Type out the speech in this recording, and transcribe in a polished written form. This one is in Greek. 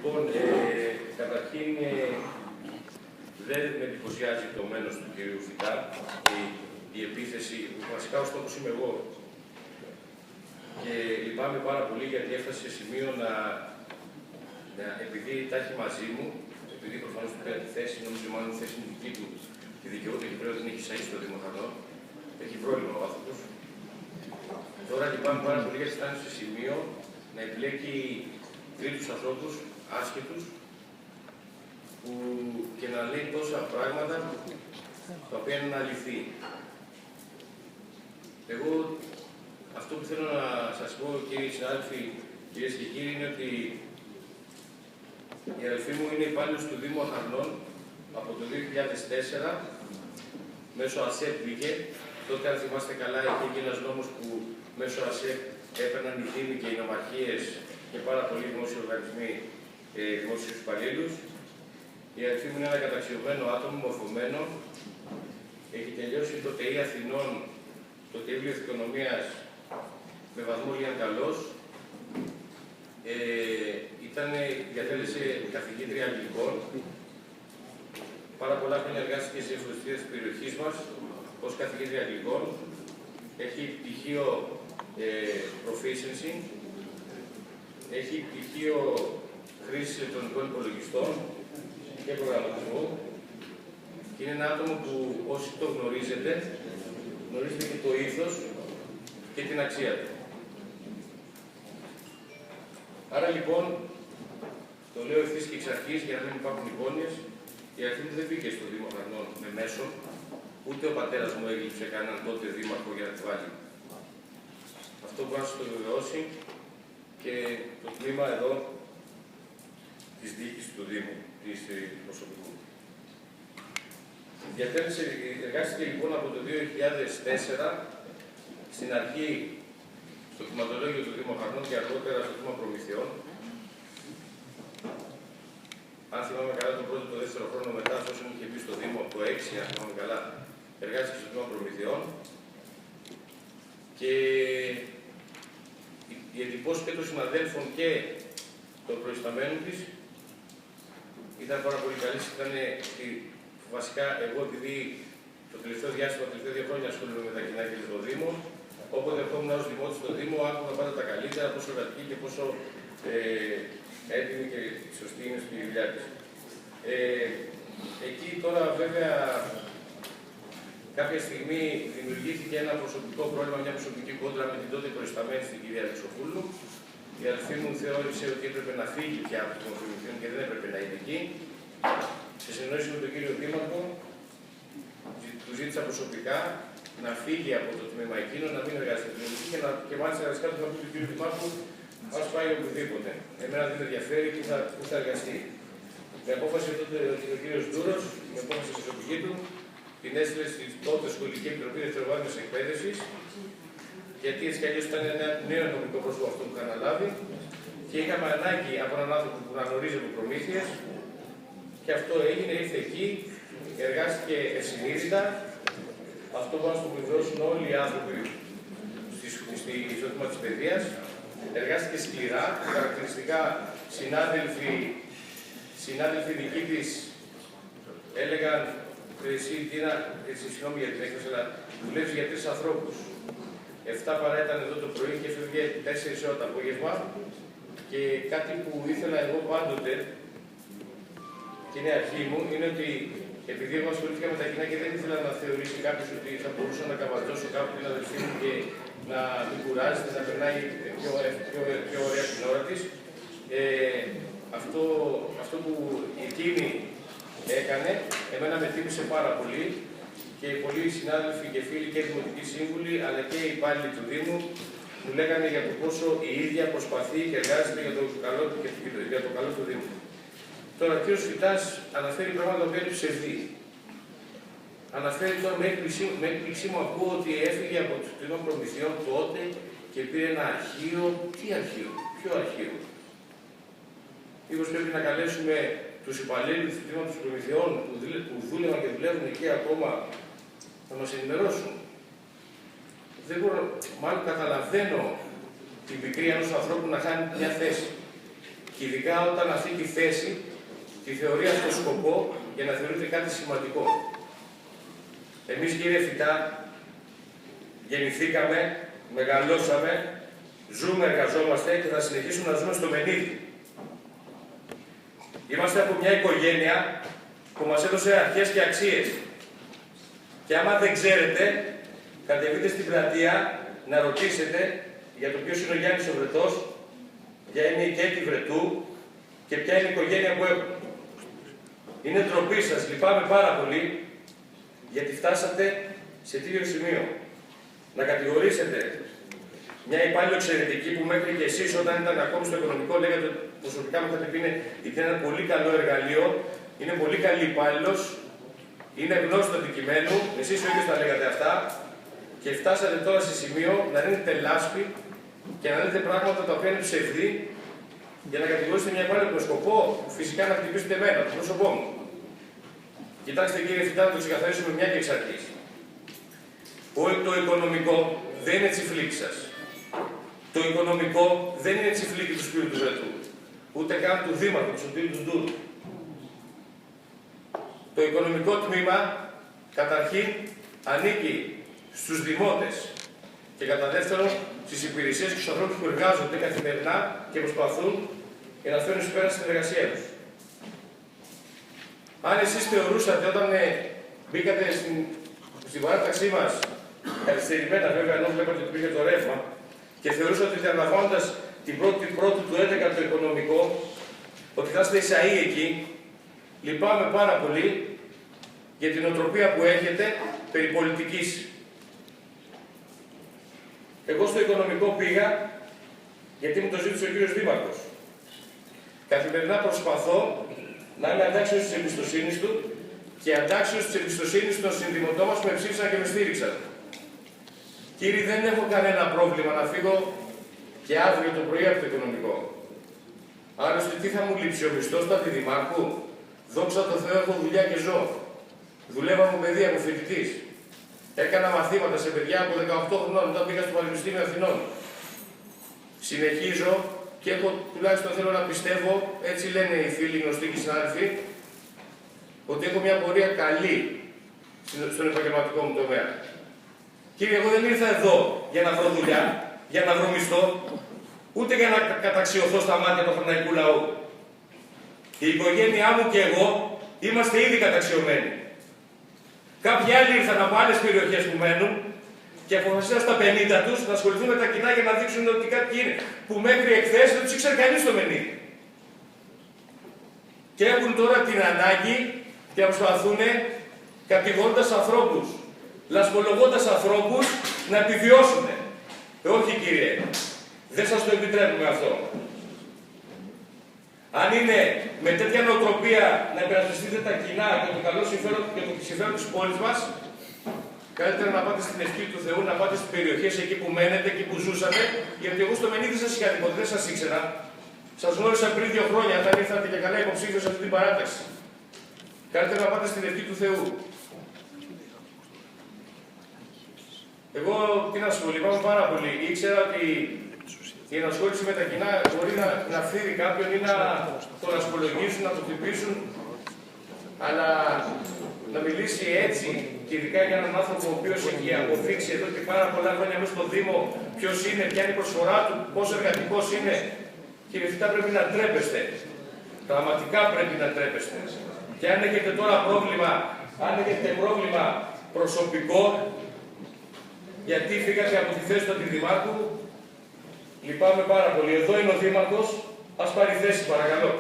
Λοιπόν, καταρχήν δεν με εντυπωσιάζει το μένος του κυρίου Φυτά και η επίθεση, βασικά ο στόχος είμαι εγώ. Και λυπάμαι πάρα πολύ γιατί έφτασε σε σημείο επειδή τα έχει μαζί μου, επειδή προφανώς του πήρα τη θέση, νομίζω μάλλον η θέση είναι δική του, τη δικαιούται και πλέον δεν έχει σαΐσει στο Δήμο Χαρνών. Έχει πρόβλημα ο άνθρωπος. Τώρα λυπάμαι πάρα πολύ γιατί φτάνει σε σημείο να εμπλέκει τρίτους ανθρώπους, άσχετους, και να λέει τόσα πράγματα τα οποία είναι αληθή. Εγώ αυτό που θέλω να σας πω, κύριοι συνάδελφοι, κυρίες και κύριοι, είναι ότι η αδελφή μου είναι υπάλληλος του Δήμου Αχαρνών από το 2004, μέσω ΑΣΕΠ μπήκε. Τότε, αν θυμάστε καλά, είχε ένας νόμος που μέσω ΑΣΕΠ έπαιρναν οι δήμοι και οι νομαρχίες και πάρα πολλοί δημόσιοι οργανισμοί δημόσιους υπαλλήλους. Η αδελφή μου είναι ένα καταξιωμένο άτομο, μορφωμένο. Έχει τελειώσει το ΤΕΙ Αθηνών, το Τμήμα Οικονομίας με βαθμό Λίαν καλός. Διατέλεσε καθηγήτρια αγγλικών. Πάρα πολλά χρόνια εργάστηκε σε εφοδιαστικές της περιοχής μας ως καθηγήτρια αγγλικών. Έχει πτυχίο proficiency. Έχει πτυχίο χρήσης ηλεκτρονικών υπολογιστών και προγραμματισμού. Και είναι ένα άτομο που όσοι το γνωρίζετε και το ήθος και την αξία του. Άρα λοιπόν, το λέω ευθύς και εξ αρχής για να μην υπάρχουν εικόνες, η αδελφή μου δεν μπήκε στο Δήμο Χαρνών με μέσο, ούτε ο πατέρας μου έγλειψε κανέναν τότε δήμαρχο για να τη βάλει. Αυτό μπορεί να σας το βεβαιώσει και το τμήμα εδώ της διοίκησης του Δήμου, της προσωπικού. Εργάστηκε λοιπόν από το 2004 στην αρχή στο κτηματολόγιο του Δήμου Χαρνών και αργότερα στο τμήμα προμηθειών. Αν θυμάμαι καλά, τον πρώτο και το δεύτερο χρόνο μετά, εφόσον είχε μπει στο Δήμο από το 6, αν θυμάμαι καλά, εργάστηκε στο τμήμα προμηθειών. Και η εντυπώση και των συναδέλφων και των προϊσταμένων της ήταν πάρα πολύ καλή. Βασικά, εγώ επειδή το τελευταίο διάστημα, τα τελευταία 2 χρόνια ασχολούμαι με τα κοινά και το Δήμο, όποτε ερχόμουν ως δημότης στο Δήμο, άκουγα πάντα τα καλύτερα, πόσο εργατική και πόσο έτοιμη και σωστή είναι στη δουλειά της. Εκεί τώρα, βέβαια, κάποια στιγμή δημιουργήθηκε ένα προσωπικό πρόβλημα, μια προσωπική κόντρα με την τότε προϊσταμένη στην κυρία Αλεξοπούλου. Η αδελφή μου θεώρησε ότι έπρεπε να φύγει πια από το Δημοτικό και δεν έπρεπε να είναι εκεί. Σε συνεννόηση με τον κύριο Δήμαρχο, του ζήτησα προσωπικά να φύγει από το τμήμα εκείνο, να μην εργάζεται και μάλιστα εργαστικά του να πει του κύριου Δήμαρχου, ας πάει οπουδήποτε. Εμένα δεν με ενδιαφέρει που θα εργαστεί. Με απόφαση τότε ο κύριος Ντούρος, με απόφαση προσωπική του, την έστειλε στην τότε Σχολική Επιτροπή Δευτεροβάθμιας Εκπαίδευσης, γιατί έτσι κι αλλιώς ήταν ένα νέο νομικό πρόσωπο αυτό που είχα αναλάβει και είχαμε ανάγκη από έναν άνθρωπο που να γνωρίζει από προμήθειες. Και αυτό έγινε, ήρθε εκεί, εργάστηκε ευσυνείδητα. Αυτό μπορούν να το βεβαιώσουν όλοι οι άνθρωποι στο τμήμα της παιδείας. Εργάστηκε σκληρά, χαρακτηριστικά συνάδελφοι δικοί της έλεγαν εσύ συγγνώμη για την έκφραση, αλλά δουλεύεις για 3 ανθρώπους. 7 παρά ήταν εδώ το πρωί και έφευγε 4 ώρα το απόγευμα. Και κάτι που ήθελα εγώ πάντοτε, και είναι αρχή μου, είναι ότι επειδή εγώ ασχολήθηκα με τα κοινά και δεν ήθελα να θεωρήσει κάποιος ότι θα μπορούσα να καβατζώσω κάποιον την αδελφή μου και να μην κουράζεται, να περνάει πιο ωραία την ώρα της. Αυτό που εκείνη έκανε, εμένα με τίμησε πάρα πολύ και πολλοί συνάδελφοι και φίλοι και δημοτικοί σύμβουλοι, αλλά και οι υπάλληλοι του Δήμου, μου λέγανε για το πόσο η ίδια προσπαθεί και εργάζεται για το καλό του Δήμου. Τώρα, ο κ. Φυτάς αναφέρει πράγματα που είναι ψευδή. Αναφέρει τώρα με έκπληξή μου ακούω ότι έφυγε από το τμήμα προμηθειών τότε και πήρε ένα αρχείο. Τι αρχείο, ποιο αρχείο? Μήπως πρέπει να καλέσουμε τους υπαλλήλους του τμήματος προμηθειών που δούλευαν και δουλεύουν εκεί ακόμα να μας ενημερώσουν? Δεν μπορώ, μάλλον καταλαβαίνω την πικρία ενός ανθρώπου να χάνει μια θέση. Και ειδικά όταν αυτή τη θέση τη θεωρεί αυτό σκοπό για να θεωρείται κάτι σημαντικό. Εμείς, κύριε Φυτά, γεννηθήκαμε, μεγαλώσαμε, ζούμε, εργαζόμαστε και θα συνεχίσουμε να ζούμε στο Μενίδη. Είμαστε από μια οικογένεια που μας έδωσε αρχές και αξίες. Και άμα δεν ξέρετε, κατεβείτε στην πλατεία να ρωτήσετε για το ποιος είναι ο Γιάννης ο Βρετός, ποια είναι η Κέτη Βρετού και ποια είναι η οικογένεια που έχουν. Είναι ντροπή σας, λυπάμαι πάρα πολύ, γιατί φτάσατε σε τέτοιο σημείο. Να κατηγορήσετε μια υπάλληλο εξαιρετική που μέχρι και εσείς όταν ήταν ακόμη στο οικονομικό λέγατε προσωπικά μου είχατε πει είναι ένα πολύ καλό εργαλείο, είναι πολύ καλή υπάλληλος, είναι γνώση του αντικειμένου, εσείς ο ίδιος τα λέγατε αυτά και φτάσατε τώρα σε σημείο να ρίχνετε λάσπη και να λέτε πράγματα τα οποία είναι ψευδή για να κατηγορήσετε μια υπάλληλο με σκοπό φυσικά να χτυπήσετε εμένα, το πρόσωπό μου. Κοιτάξτε κύριε Φυτά, να το ξεκαθαρίσουμε μια και εξ αρχής. Το οικονομικό δεν είναι τσιφλίκι σας. Το οικονομικό δεν είναι τσιφλίκι του Σπύρου του Βρετού. Ούτε καν του Δήμαρχου, του Σπύρου του Ντούρου. Το οικονομικό τμήμα, καταρχήν, ανήκει στους δημότες και κατά δεύτερον στις υπηρεσίες και στους ανθρώπους που εργάζονται καθημερινά και προσπαθούν για να φέρουν εις πέρα στην εργασία τους. Αν εσείς θεωρούσατε όταν μπήκατε στην παράταξή μας, καθυστερημένα βέβαια, ενώ βλέπατε ότι πήγε το ρεύμα, και θεωρούσατε ότι αναλαμβάνοντας την πρώτη του 11 το οικονομικό, ότι θα είστε εισαοί εκεί, λυπάμαι πάρα πολύ για την οτροπία που έχετε περί πολιτικής. Εγώ στο οικονομικό πήγα γιατί μου το ζήτησε ο κύριος Δήμαρχος. Καθημερινά προσπαθώ να είμαι αντάξιος της εμπιστοσύνης του και αντάξιος της εμπιστοσύνης των συνδημοτών μας που με ψήφισαν και με στήριξαν. Κύριοι, δεν έχω κανένα πρόβλημα να φύγω και αύριο το πρωί από το οικονομικό. Άλλωστε, τι θα μου λείψει ο μισθός του αντιδημάρχου? Δόξα τω Θεώ, έχω δουλειά και ζω. Δουλεύα με παιδεία, από φοιτητής. Έκανα μαθήματα σε παιδιά από 18 χρονών όταν πήγα στο Πανεπιστήμιο Αθηνών. Συνεχίζω και έχω, τουλάχιστον θέλω να πιστεύω, έτσι λένε οι φίλοι γνωστοί και οι συνάδελφοι, ότι έχω μια πορεία καλή στον επαγγελματικό μου τομέα. Κύριε, εγώ δεν ήρθα εδώ για να βρω δουλειά, για να βρω μισθό, ούτε για να καταξιωθώ στα μάτια του χροναϊκού λαού. Η οικογένειά μου και εγώ είμαστε ήδη καταξιωμένοι. Κάποιοι άλλοι ήρθαν από άλλες περιοχές που μένουν και αποφασίσαν στα 50 τους να ασχοληθούν με τα κοινά για να δείξουν ότι κάποιοι είναι που μέχρι εχθές δεν τους ήξερε κανείς το Μενίδη. Και έχουν τώρα την ανάγκη και προσπαθούν κατηγορώντας ανθρώπους, λασπολογώντας ανθρώπους να επιβιώσουν. Όχι κύριε, δεν σας το επιτρέπουμε αυτό. Αν είναι με τέτοια νοοτροπία να υπερασπιστείτε τα κοινά και το καλό συμφέρον και το συμφέρον της πόλης μας, καλύτερα να πάτε στην ευχή του Θεού, να πάτε στις περιοχές εκεί που μένετε, εκεί που ζούσατε, γιατί εγώ στο Μενίδη δεν σας είχα τίποτα, δεν σας ήξερα. Σας γνώρισα πριν 2 χρόνια, όταν ήρθατε και καλά υποψήφιος σε αυτή την παράταξη. Καλύτερα να πάτε στην ευχή του Θεού. Εγώ, τι να σου πω, λυπάμαι πάρα πολύ. Ήξερα ότι η ενασχόληση με τα κοινά μπορεί να φθείρει κάποιον ή να τον ασπολογήσουν, να τον χτυπήσουν, αλλά να μιλήσει έτσι, και ειδικά για έναν άνθρωπο ο οποίος έχει αποδείξει εδώ και πάρα πολλά χρόνια μέσα στο Δήμο ποιος είναι, ποια είναι η προσφορά του, πόσο εργατικός είναι. Κύριε Φυτά, πρέπει να τρέπεστε. Πραγματικά πρέπει να τρέπεστε. Και αν έχετε τώρα πρόβλημα προσωπικό, γιατί φύγατε από τη θέση του αντιδημάρχου, λυπάμαι πάρα πολύ. Εδώ είναι ο Δήμαρχος, ας πάρει θέση παρακαλώ.